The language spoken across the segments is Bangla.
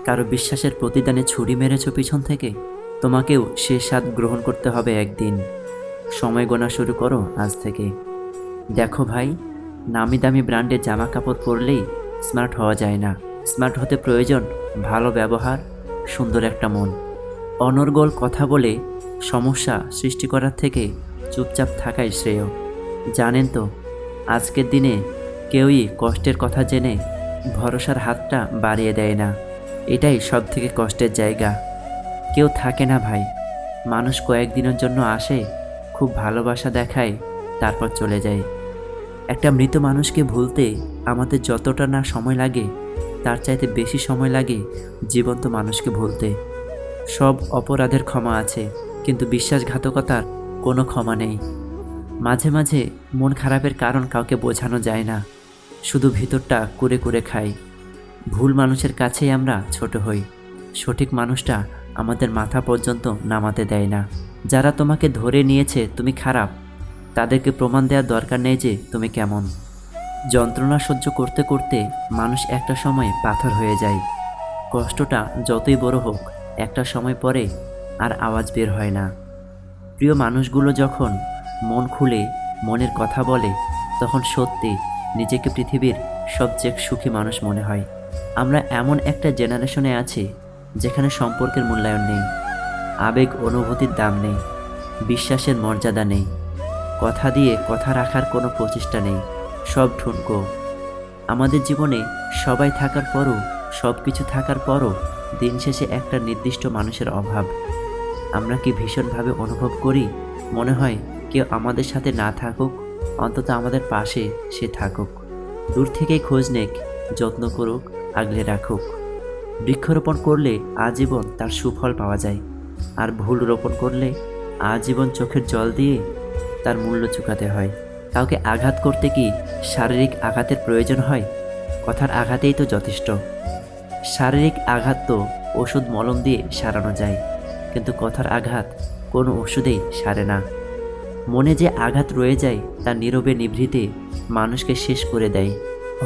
কারো বিশ্বাসের প্রতিদানে ছুরি মেরেছ পিছন থেকে, তোমাকেও সে স্বাদ গ্রহণ করতে হবে একদিন। সময় গোনা শুরু করো আজ থেকে। দেখো ভাই, নামি দামি ব্র্যান্ডের জামা কাপড় পরলেই স্মার্ট হওয়া যায় না। স্মার্ট হতে প্রয়োজন ভালো ব্যবহার, সুন্দর একটা মন। অনর্গল কথা বলে সমস্যা সৃষ্টি করার থেকে চুপচাপ থাকাই শ্রেয়। জানেন তো, আজকের দিনে কেউই কষ্টের কথা জেনে ভরসার হাতটা বাড়িয়ে দেয় না। এটাই সব থেকে কষ্টের জায়গা। কেউ থাকে না ভাই, মানুষ কয়েকদিনের জন্য আসে, খুব ভালোবাসা দেখায়, তারপর চলে যায়। একটা মৃত মানুষকে ভুলতে আমাদের যতটা না সময় লাগে, তার চাইতে বেশি সময় লাগে জীবন্ত মানুষকে ভুলতে। সব অপরাধের ক্ষমা আছে, কিন্তু বিশ্বাসঘাতকতার কোনো ক্ষমা নেই। মাঝে মাঝে মন খারাপের কারণ কাউকে বোঝানো যায় না, শুধু ভিতরটা কুরে কুরে খাই। ভুল মানুষের কাছেই আমরা ছোট হই, সঠিক মানুষটা আমাদের মাথা পর্যন্ত নামাতে দেয় না। যারা তোমাকে ধরে নিয়েছে তুমি খারাপ, তাদেরকে প্রমাণ দেওয়ার দরকার নেই যে তুমি কেমন। যন্ত্রণা সহ্য করতে করতে মানুষ একটা সময় পাথর হয়ে যায়। কষ্টটা যতই বড় হোক, একটা সময় পরে আর আওয়াজ বের হয় না। প্রিয় মানুষগুলো যখন মন খুলে মনের কথা বলে, তখন সত্যি নিজেকে পৃথিবীর সবচেয়ে সুখী মানুষ মনে হয়। আমরা এমন একটা জেনারেশনে আছি যেখানে সম্পর্কের মূল্যায়ন নেই, আবেগ অনুভূতির দাম নেই, বিশ্বাসের মর্যাদা নেই, কথা দিয়ে কথা রাখার কোনো প্রচেষ্টা নেই, সব ঠুনকো। আমাদের জীবনে সবাই থাকার পরও, সব কিছু থাকার পরও দিন শেষে একটা নির্দিষ্ট মানুষের অভাব। আমরা কি ভীষণভাবে অনুভব করি, মনে হয় কেউ আমাদের সাথে না থাকুক, অন্তত আমাদের পাশে সে থাকুক। দূর থেকেই খোঁজ নেক, যত্ন করুক, আগলে রাখুক। বৃক্ষরোপণ করলে আজীবন তার সুফল পাওয়া যায়, আর ভুল রোপণ করলে আজীবন চোখের জল দিয়ে তার মূল্য চুকাতে হয়। কাউকে আঘাত করতে কি শারীরিক আঘাতের প্রয়োজন হয়? কথার আঘাতেই তো যথেষ্ট। শারীরিক আঘাত তো ওষুধ মলম দিয়ে সারানো যায়, কিন্তু কথার আঘাত কোনো ওষুধেই সারে না। মনে যে আঘাত রয়ে যায় তা নীরবে নিভৃতে মানুষকে শেষ করে দেয়।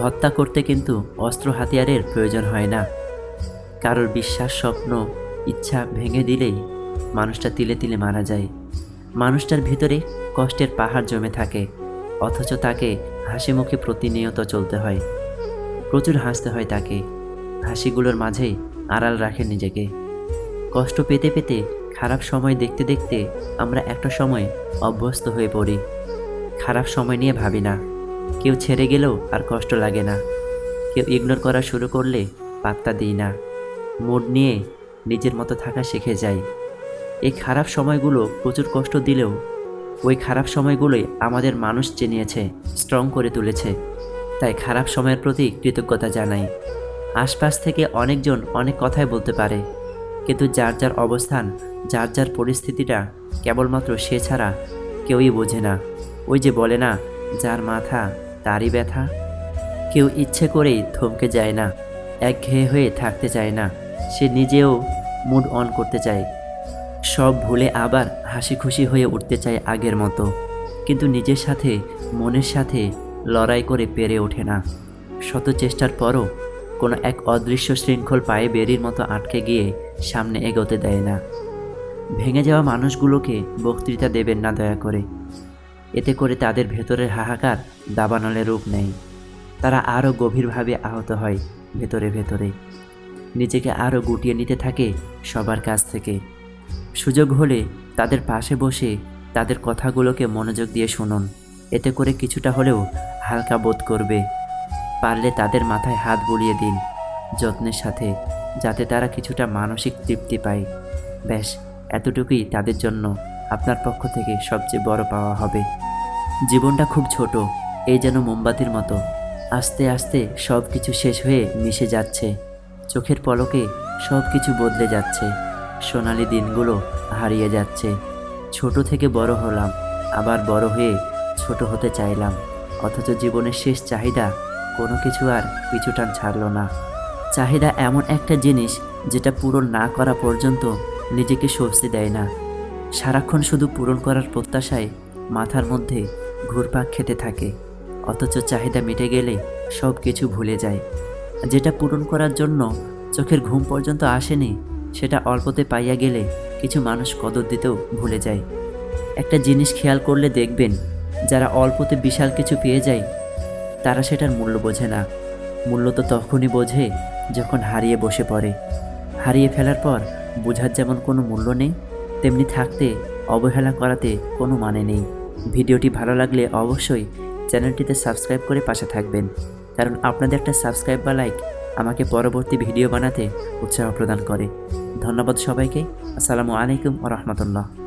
হত্যা করতে কিন্তু অস্ত্র হাতিয়ারের প্রয়োজন হয় না। কারোর বিশ্বাস, স্বপ্ন, ইচ্ছা ভেঙে দিলেই মানুষটা তিলে তিলে মারা যায়। মানুষটার ভিতরে কষ্টের পাহাড় জমে থাকে, অথচ তাকে হাসি মুখে প্রতিনিয়ত চলতে হয়। প্রচুর হাসতে হয় তাকে, হাসিগুলোর মাঝেই আড়াল রাখে নিজেকে। কষ্ট পেতে পেতে, খারাপ সময় দেখতে দেখতে আমরা একটা সময় অভ্যস্ত হয়ে পড়ি। খারাপ সময় নিয়ে ভাবি না, কেউ ছেড়ে গেলেও আর কষ্ট লাগে না, কেউ ইগনোর করা শুরু করলে পাত্তা দিই না। মুড নিয়ে নিজের মতো থাকা শিখে যাই। এই খারাপ সময়গুলো প্রচুর কষ্ট দিলেও ওই খারাপ সময়গুলোই আমাদের মানুষ চিনিয়েছে, স্ট্রং করে তুলেছে। তাই খারাপ সময়ের প্রতি কৃতজ্ঞতা জানাই। আশপাশ থেকে অনেকজন অনেক কথাই বলতে পারে, কিন্তু যার যার অবস্থান, যার যার পরিস্থিতিটা কেবলমাত্র সে ছাড়া কেউই বোঝে না। ওই যে বলে না, যার মাথা তারই ব্যথা। কেউ ইচ্ছে করেই থমকে যায় না, একঘেয়ে হয়ে থাকতে চায় না, সে নিজেও মুড অন করতে চায়। সব ভুলে আবার হাসি খুশি হয়ে উঠতে চায় আগের মতো, কিন্তু নিজের সাথে, মনের সাথে লড়াই করে পেরে ওঠে না। শত চেষ্টার পরও কোনো এক অদৃশ্য শৃঙ্খল পায়ে বেরির মতো আটকে গিয়ে সামনে এগোতে দেয় না। ভেঙে যাওয়া মানুষগুলোকে বক্তৃতা দেবেন না দয়া করে, এতে করে তাদের ভেতরের হাহাকার দাবানলে রূপ নেয়। তারা আরও গভীরভাবে আহত হয় ভেতরে ভেতরে, নিজেকে আরও গুটিয়ে নিতে থাকে সবার কাছ থেকে। সুযোগ হলে তাদের পাশে বসে তাদের কথাগুলোকে মনোযোগ দিয়ে শুনুন, এতে করে কিছুটা হলেও হালকা বোধ করবে। পারলে তাদের মাথায় হাত বুলিয়ে দিন যত্নের সাথে, যাতে তারা কিছুটা মানসিক তৃপ্তি পায়। ব্যাস এতটুকুই তাদের জন্য আপনার পক্ষ থেকে সবচেয়ে বড় পাওয়া হবে। জীবনটা খুব ছোট, এই যেন মোমবাতির মতো, আস্তে আস্তে সব কিছু শেষ হয়ে মিশে যাচ্ছে। চোখের পলকে সব কিছু বদলে যাচ্ছে, সোনালি দিনগুলো হারিয়ে যাচ্ছে। ছোট থেকে বড় হলাম, আবার বড় হয়ে ছোট হতে চাইলাম, অথচ জীবনের শেষ চাহিদা কোনো কিছু আর পিছুটান ছাড়ল না। চাহিদা এমন একটা জিনিস যেটা পূরণ না করা পর্যন্ত নিজেকে স্বস্তি দেয় না। সারাক্ষণ শুধু পূরণ করার প্রত্যাশায় মাথার মধ্যে ঘুরপাক খেতে থাকে, অথচ চাহিদা মিটে গেলে সব কিছু ভুলে যায়। যেটা পূরণ করার জন্য চোখের ঘুম পর্যন্ত আসেনি, সেটা অল্পতে পাইয়া গেলে কিছু মানুষ কদর দিতেও ভুলে যায়। একটা জিনিস খেয়াল করলে দেখবেন, যারা অল্পতে বিশাল কিছু পেয়ে যায় তারা সেটার মূল্য বোঝে না। মূল্য তো তখনই বোঝে যখন হারিয়ে বসে পড়ে। হারিয়ে ফেলার পর বোঝার যেমন কোনো মূল্য নেই, তেমনি থাকতে অবহেলা করাতে কোনো মানে নেই। ভিডিওটি ভালো লাগলে অবশ্যই চ্যানেলটিতে সাবস্ক্রাইব করে পাশে থাকবেন, কারণ আপনাদের একটা সাবস্ক্রাইব বা লাইক আমাকে পরবর্তী ভিডিও বানাতে উৎসাহ প্রদান করে। ধন্যবাদ সবাইকে। আসসালামু আলাইকুম ওয়া রাহমাতুল্লাহ।